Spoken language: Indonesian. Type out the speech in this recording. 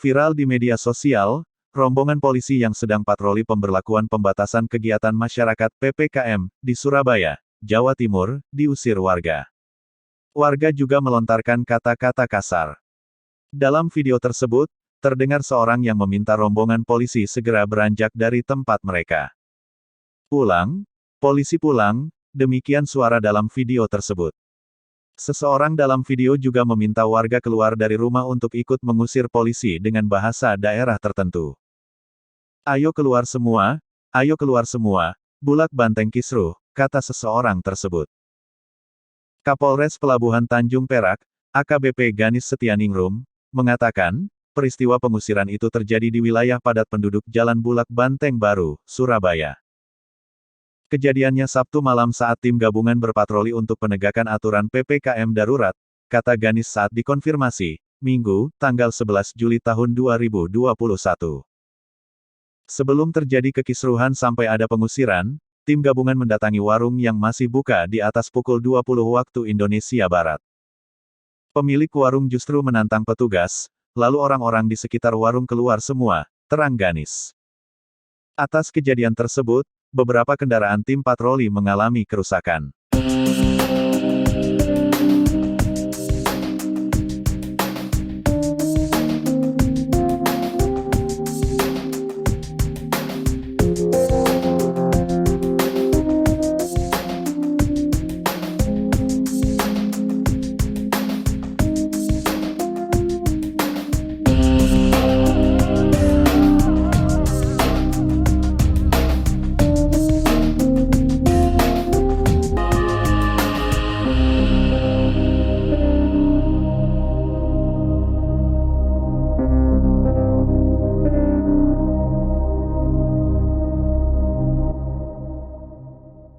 Viral di media sosial, rombongan polisi yang sedang patroli pemberlakuan pembatasan kegiatan masyarakat (PPKM) di Surabaya, Jawa Timur, diusir warga. Warga juga melontarkan kata-kata kasar. Dalam video tersebut, terdengar seorang yang meminta rombongan polisi segera beranjak dari tempat mereka. "Pulang, polisi pulang," demikian suara dalam video tersebut. Seseorang dalam video juga meminta warga keluar dari rumah untuk ikut mengusir polisi dengan bahasa daerah tertentu. "Ayo keluar semua, Bulak Banteng Kisruh," kata seseorang tersebut. Kapolres Pelabuhan Tanjung Perak, AKBP Ganis Setianingrum, mengatakan, peristiwa pengusiran itu terjadi di wilayah padat penduduk Jalan Bulak Banteng Baru, Surabaya. Kejadiannya Sabtu malam saat tim gabungan berpatroli untuk penegakan aturan PPKM darurat, kata Ganis saat dikonfirmasi, Minggu, tanggal 11 Juli tahun 2021. Sebelum terjadi kekisruhan sampai ada pengusiran, tim gabungan mendatangi warung yang masih buka di atas pukul 20 waktu Indonesia Barat. Pemilik warung justru menantang petugas, lalu orang-orang di sekitar warung keluar semua, terang Ganis. Atas kejadian tersebut, beberapa kendaraan tim patroli mengalami kerusakan.